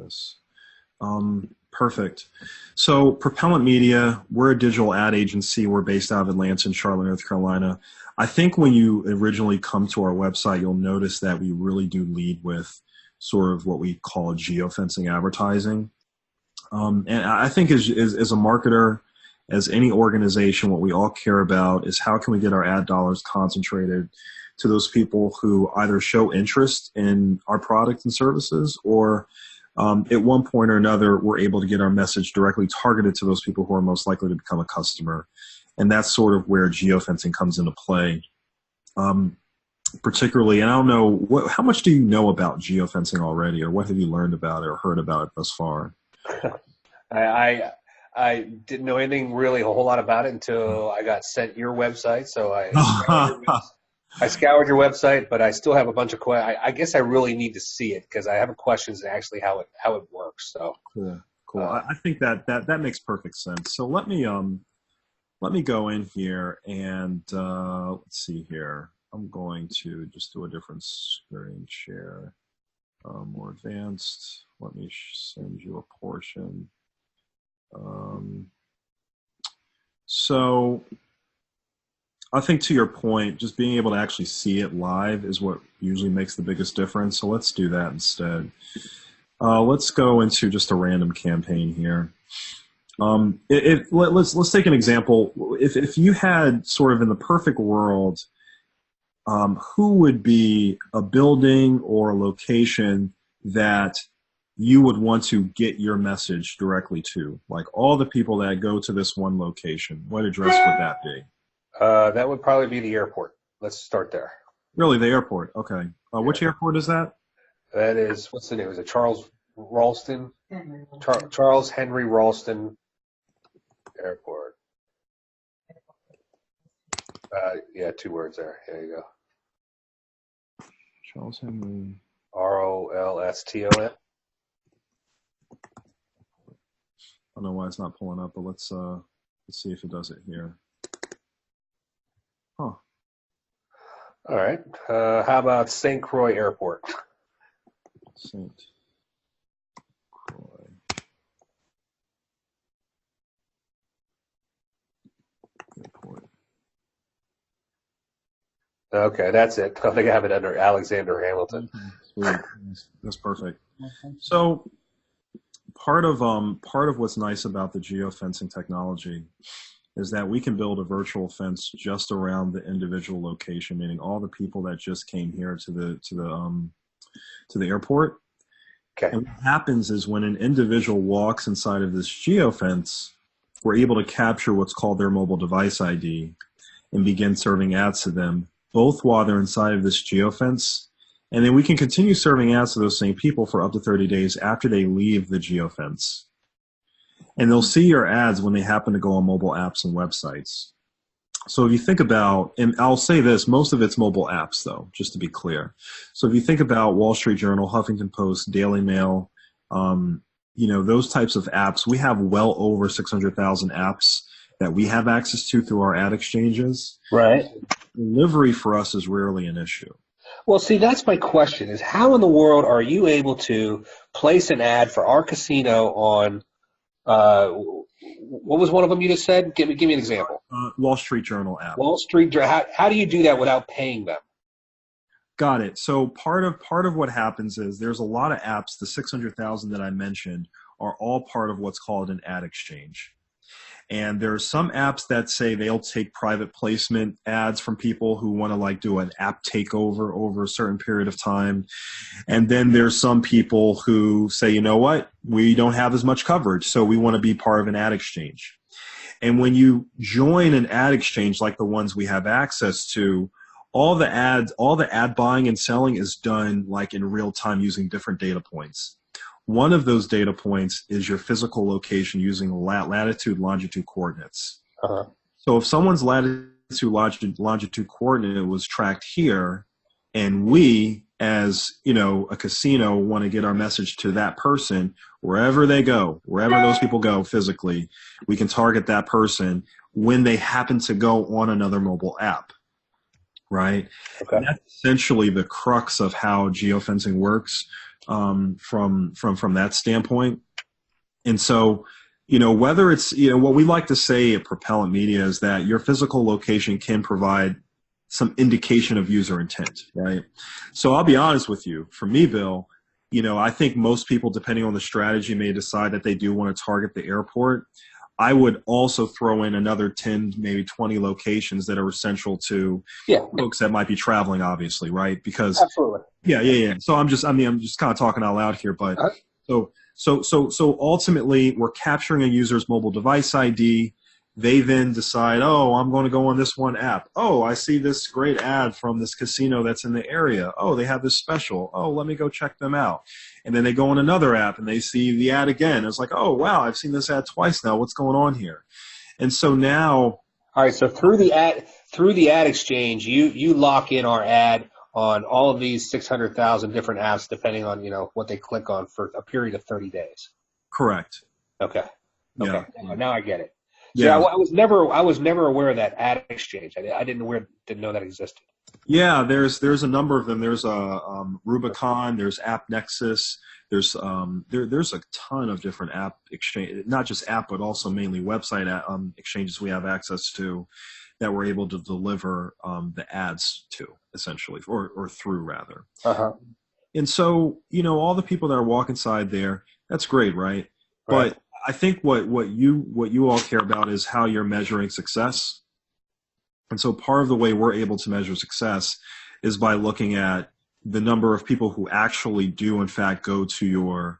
this. Perfect. So Propellant Media, we're a digital ad agency. We're based out of Atlanta and Charlotte, North Carolina. I think when you originally come to our website, you'll notice that we really do lead with sort of what we call geofencing advertising. And I think as a marketer, as any organization, what we all care about is how can we get our ad dollars concentrated to those people who either show interest in our product and services, or at one point or another, we're able to get our message directly targeted to those people who are most likely to become a customer. And that's sort of where geofencing comes into play. Particularly, and I don't know, how much do you know about geofencing already, or what have you learned about it or heard about it thus far? I didn't know anything really a whole lot about it until I got sent your website. So I scoured your website, but I still have a bunch of questions. I guess I really need to see it because I have questions actually how it works. So cool. I think that makes perfect sense. So let me go in here and let's see here. I'm going to just do a different screen share, more advanced. Let me send you a portion. So I think to your point, just being able to actually see it live is what usually makes the biggest difference. So let's do that instead. Let's go into just a random campaign here. Let's take an example. If you had sort of in the perfect world, who would be a building or a location that you would want to get your message directly to? Like all the people that go to this one location, what address would that be? That would probably be the airport. Let's start there. Really, the airport? Okay. Which airport is that? That is, what's the name? Is it Charles Ralston? Charles Henry Ralston Airport. Yeah, 2 words there. There you go. Charles Henry. Rolston. I don't know why it's not pulling up, but let's see if it does it here. Huh. All right. How about St. Croix Airport? St. Croix. Airport. Okay, that's it. I think I have it under Alexander Hamilton. Sweet. That's perfect. So part of what's nice about the geofencing technology is that we can build a virtual fence just around the individual location, meaning all the people that just came here to the airport. Okay. And what happens is when an individual walks inside of this geofence, we're able to capture what's called their mobile device ID and begin serving ads to them, both while they're inside of this geofence, and then we can continue serving ads to those same people for up to 30 days after they leave the geofence. And they'll see your ads when they happen to go on mobile apps and websites. So if you think about, and I'll say this, most of it's mobile apps though, just to be clear. So if you think about Wall Street Journal, Huffington Post, Daily Mail, those types of apps, we have well over 600,000 apps that we have access to through our ad exchanges. Right. Delivery for us is rarely an issue. Well, see, that's my question is how in the world are you able to place an ad for our casino on, what was one of them you just said? Give me an example. Wall Street Journal app. Wall Street Journal. How do you do that without paying them? Got it. So part of what happens is there's a lot of apps, the 600,000 that I mentioned, are all part of what's called an ad exchange. And there are some apps that say they'll take private placement ads from people who want to do an app takeover over a certain period of time. And then there's some people who say, you know what, we don't have as much coverage, so we want to be part of an ad exchange. And when you join an ad exchange like the ones we have access to, all the ad buying and selling is done in real time using different data points. One of those data points is your physical location using latitude, longitude coordinates. Uh-huh. So if someone's latitude, longitude coordinate was tracked here, and we, as a casino, want to get our message to that person, wherever they go, wherever those people go physically, we can target that person when they happen to go on another mobile app. right? Okay. And that's essentially the crux of how geofencing works from that standpoint. And so, whether it's, what we like to say at Propellant Media is that your physical location can provide some indication of user intent, right? So I'll be honest with you. For me, Bill, I think most people, depending on the strategy, may decide that they do want to target the airport. I would also throw in another 10, maybe 20 locations that are essential to folks that might be traveling, obviously, right? Because absolutely. Yeah. So I'm just kind of talking out loud here, but so ultimately we're capturing a user's mobile device ID. They then decide, oh, I'm going to go on this one app. Oh, I see this great ad from this casino that's in the area. Oh, they have this special. Oh, let me go check them out. And then they go on another app and they see the ad again. It's like, oh, wow, I've seen this ad twice now. What's going on here? And so now. All right. So through the ad exchange, you lock in our ad on all of these 600,000 different apps, depending on, what they click on for a period of 30 days. Correct. Okay. Yeah. Now I get it. So yeah. I was never aware of that ad exchange. I didn't know that existed. Yeah, there's a number of them. There's Rubicon. There's AppNexus. There's a ton of different app exchange, not just app, but also mainly website exchanges we have access to that we're able to deliver the ads to, essentially, or through rather. Uh-huh. And so, all the people that are walking inside there, that's great, right? But I think what you all care about is how you're measuring success. And so part of the way we're able to measure success is by looking at the number of people who actually do in fact go to your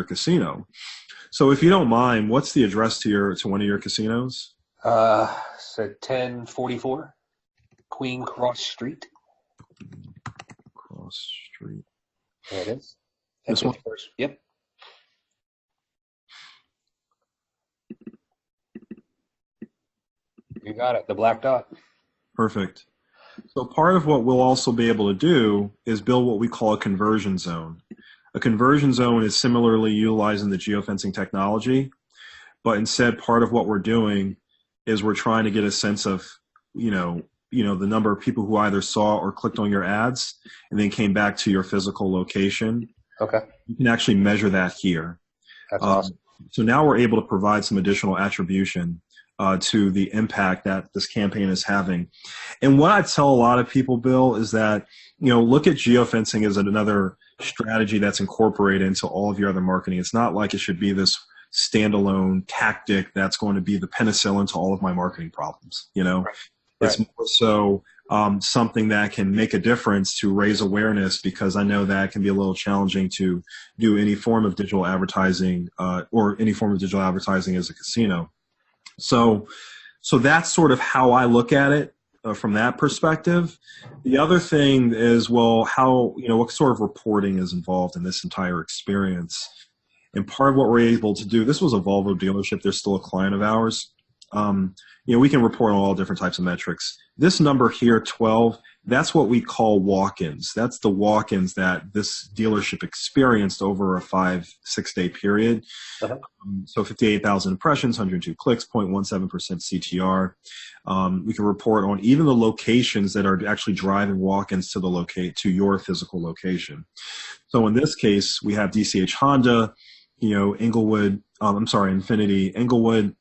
casino. So if you don't mind, what's the address to one of your casinos? So 1044 Queen Cross Street. Cross Street. There it is. This one? Yep. You got it. The black dot. Perfect. So part of what we'll also be able to do is build what we call a conversion zone. A conversion zone is similarly utilizing the geofencing technology, but instead part of what we're doing is we're trying to get a sense of, the number of people who either saw or clicked on your ads and then came back to your physical location. Okay. You can actually measure that here. That's awesome. So now we're able to provide some additional attribution to the impact that this campaign is having. And what I tell a lot of people, Bill, is that, look at geofencing as another strategy that's incorporated into all of your other marketing. It's not like it should be this standalone tactic that's going to be the penicillin to all of my marketing problems. Right. It's more so something that can make a difference to raise awareness, because I know that can be a little challenging to do any form of digital advertising or any form of digital advertising as a casino. So that's sort of how I look at it from that perspective. The other thing is, well, what sort of reporting is involved in this entire experience? And part of what we're able to do, this was a Volvo dealership. They're still a client of ours. We can report on all different types of metrics. This number here, 12, that's what we call walk-ins. That's the walk-ins that this dealership experienced over a 5-6 day period. Uh-huh. So 58,000 impressions, 102 clicks, 0.17% CTR. We can report on even the locations that are actually driving walk-ins to your physical location. So in this case, we have DCH Honda, Infiniti, Inglewood.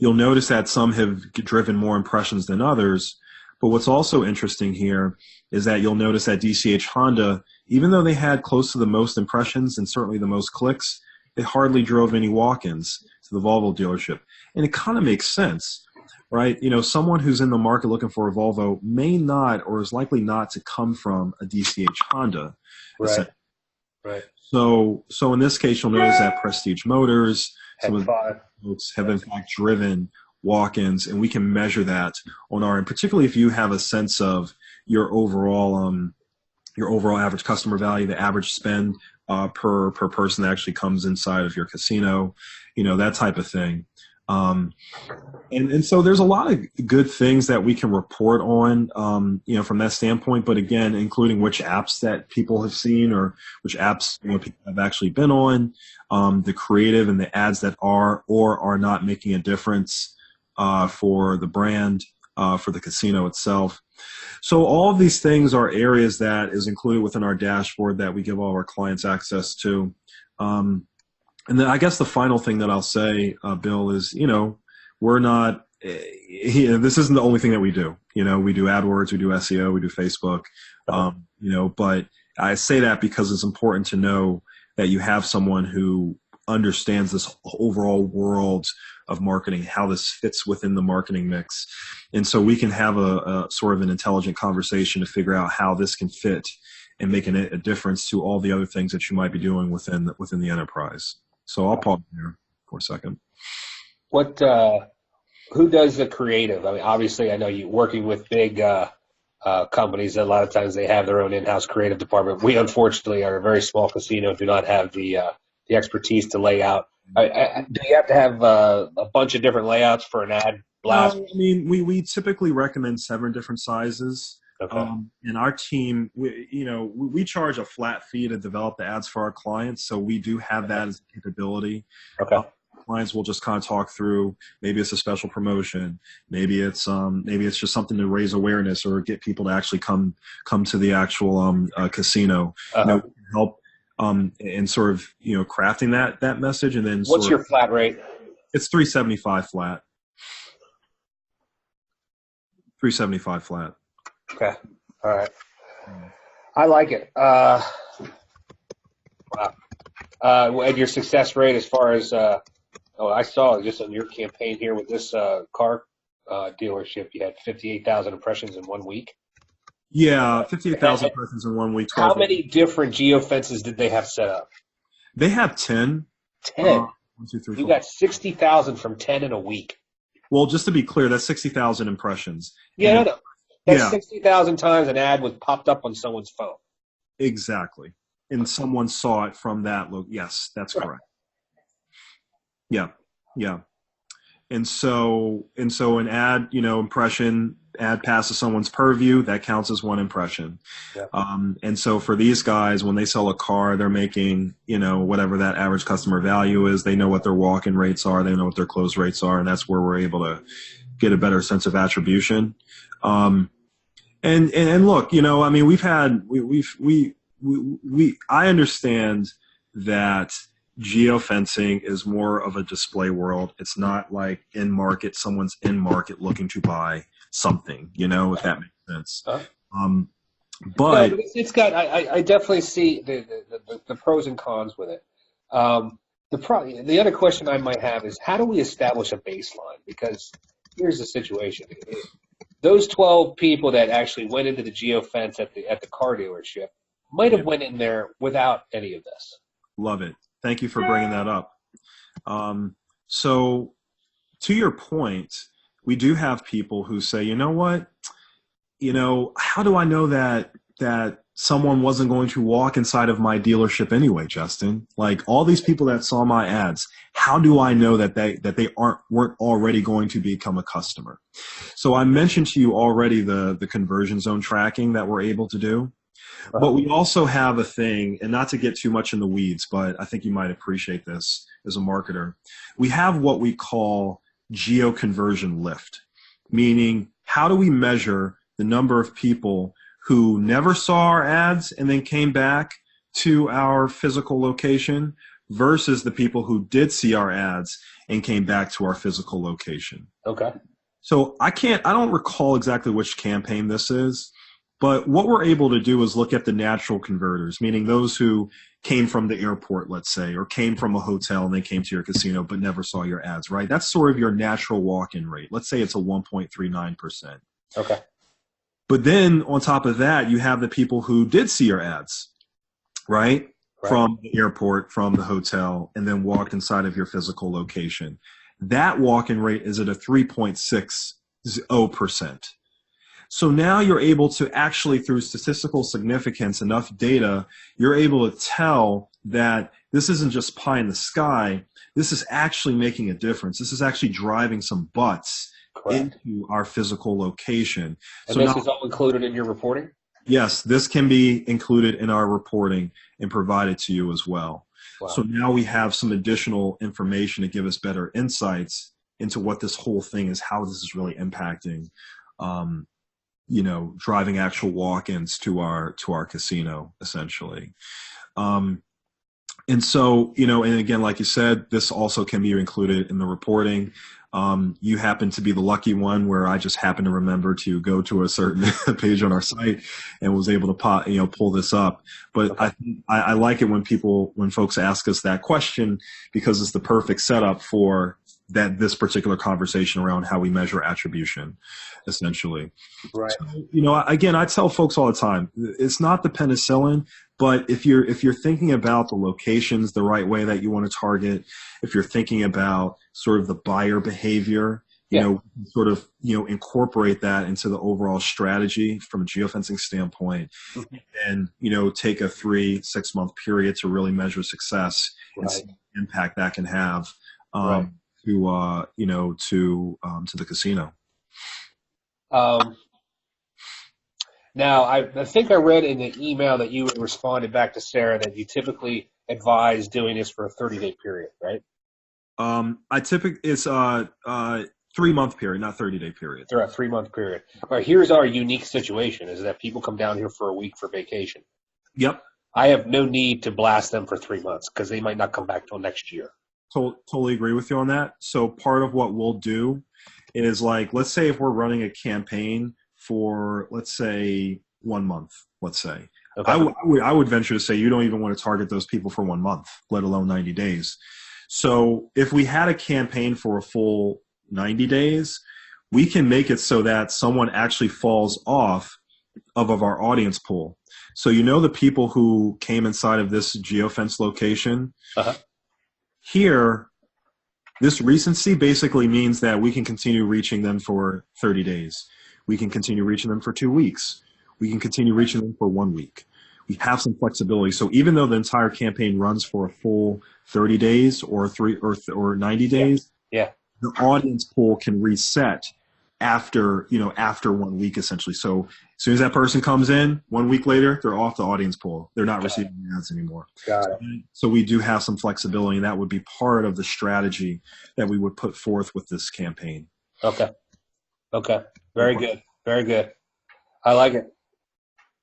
You'll notice that some have driven more impressions than others. But what's also interesting here is that you'll notice that DCH Honda, even though they had close to the most impressions and certainly the most clicks, they hardly drove any walk-ins to the Volvo dealership. And it kind of makes sense, right? Someone who's in the market looking for a Volvo may not, or is likely not, to come from a DCH Honda. Right. So in this case, you'll notice that Prestige Motors, some of the folks have in fact driven walk-ins, and we can measure that on and particularly if you have a sense of your overall average customer value, the average spend per person that actually comes inside of your casino, that type of thing. And so there's a lot of good things that we can report on, from that standpoint, but again, including which apps that people have seen or which apps people have actually been on, the creative and the ads that are or are not making a difference for the brand, for the casino itself. So all of these things are areas that is included within our dashboard that we give all of our clients access to. And then I guess the final thing that I'll say, Bill, is, we're not, this isn't the only thing that we do. We do AdWords, we do SEO, we do Facebook, but I say that because it's important to know that you have someone who understands this overall world of marketing, how this fits within the marketing mix. And so we can have a sort of an intelligent conversation to figure out how this can fit and make a difference to all the other things that you might be doing within the enterprise. So I'll pause here for a second. Who does the creative? I mean, obviously I know you working with big companies. A lot of times they have their own in-house creative department. We unfortunately are a very small casino, do not have the expertise to lay out. Do you have to have a bunch of different layouts for an ad blast? I mean, we typically recommend 7 different sizes. Okay. And our team, we charge a flat fee to develop the ads for our clients, so we do have that as a capability. Okay. Clients will just kind of talk through. Maybe it's a special promotion. Maybe it's just something to raise awareness or get people to actually come to the actual casino. Help in sort of crafting that message. And then what's your flat rate? It's $375 flat. $375 flat. Okay. All right. I like it. Wow. And your success rate as far as I saw just on your campaign here with this car dealership, you had 58,000 impressions in 1 week. Yeah, 58,000 impressions in 1 week. How many different geofences did they have set up? They have 10. 10. 1, 2, 3, 4. You got 60,000 from 10 in a week. Well, just to be clear, that's 60,000 impressions. Yeah, no. That's 60,000 times an ad was popped up on someone's phone. Exactly. And someone saw it from that look. Yes, that's correct. Yeah. And so an ad, impression, ad passes someone's purview, that counts as 1 impression. Yeah. And so for these guys, when they sell a car, they're making, whatever that average customer value is. They know what their walk-in rates are. They know what their close rates are. And that's where we're able to get a better sense of attribution. And look, I mean, I understand that geofencing is more of a display world. It's not like in market, someone's in market looking to buy something, if that makes sense. But it's got, I definitely see the pros and cons with it. The other question I might have is, how do we establish a baseline? Because here's the situation. Those 12 people that actually went into the geofence at the car dealership might have went in there without any of this. Love it. Thank you for bringing that up. So to your point, we do have people who say, you know what, how do I know that someone wasn't going to walk inside of my dealership anyway, Justin? Like, all these people that saw my ads, how do I know that they weren't already going to become a customer? So I mentioned to you already the conversion zone tracking that we're able to do. But we also have a thing, and not to get too much in the weeds, but I think you might appreciate this as a marketer. We have what we call geo-conversion lift, meaning how do we measure the number of people who never saw our ads and then came back to our physical location versus the people who did see our ads and came back to our physical location. Okay. So I don't recall exactly which campaign this is. But what we're able to do is look at the natural converters, meaning those who came from the airport, let's say, or came from a hotel and they came to your casino but never saw your ads, right? That's sort of your natural walk-in rate. Let's say it's a 1.39%. Okay. But then on top of that, you have the people who did see your ads, right? From the airport, from the hotel, and then walked inside of your physical location. That walk-in rate is at a 3.60%. So now you're able to actually, through statistical significance, enough data, you're able to tell that this isn't just pie in the sky. This is actually making a difference. This is actually driving some butts into our physical location. And so this is all included in your reporting? Yes, this can be included in our reporting and provided to you as well. Wow. So now we have some additional information to give us better insights into what this whole thing is, how this is really impacting driving actual walk-ins to our casino, essentially. And so, and again, like you said, this also can be included in the reporting. You happen to be the lucky one where I just happen to remember to go to a certain page on our site and was able to pull this up. But Okay. I like it when folks ask us that question, because it's the perfect setup for this particular conversation around how we measure attribution, essentially. Right. So, again, I tell folks all the time, it's not the penicillin, but if you're thinking about the locations the right way that you want to target, if you're thinking about sort of the buyer behavior, sort of, incorporate that into the overall strategy from a geofencing standpoint, Mm-hmm. and, take a 3-6 month period to really measure success and see the impact that can have, to the casino. Now, I think I read in the email that you responded back to Sarah that you typically advise doing this for a 30-day period, right? It's a 3-month period, not 30-day period. They're a 3-month period. All right, here's our unique situation: is that people come down here for a week for vacation. Yep. I have no need to blast them for 3 months because they might not come back till next year. Totally agree with you on that. So part of what we'll do is, like, let's say if we're running a campaign for, let's say, 1 month, let's say. Okay. I would venture to say you don't even want to target those people for 1 month, let alone 90 days. So if we had a campaign for a full 90 days, we can make it so that someone actually falls off of our audience pool. So the people who came inside of this geofence location, here, this recency basically means that we can continue reaching them for 30 days. We can continue reaching them for 2 weeks. We can continue reaching them for 1 week. We have some flexibility. So even though the entire campaign runs for a full 30 days or 90 days, the audience pool can reset after 1 week, essentially. So as soon as that person comes in, 1 week later, they're off the audience pool. They're not receiving ads anymore. Got it. So we do have some flexibility, and that would be part of the strategy that we would put forth with this campaign. Okay. Very good. Very good. I like it.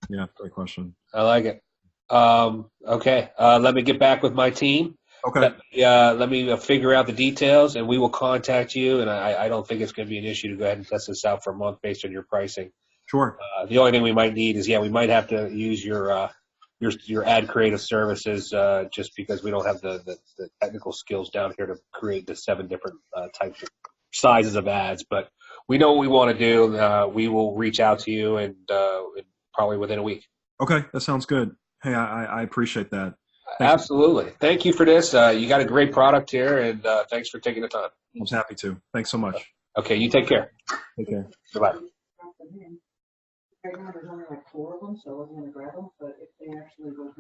Yeah, great question. I like it. Okay. Let me get back with my team. Okay. Let me figure out the details, and we will contact you. And I don't think it's going to be an issue to go ahead and test this out for a month based on your pricing. Sure. The only thing we might need is, we might have to use your ad creative services, just because we don't have the technical skills down here to create the 7 different types of sizes of ads. But we know what we want to do. We will reach out to you, and probably within a week. Okay, that sounds good. Hey, I appreciate that. Absolutely. Thank you for this. You got a great product here, and thanks for taking the time. I was happy to. Thanks so much. Okay, you take care. Take care. Bye-bye. Right now, there's only like 4 of them, so I wasn't going to grab them, but if they actually go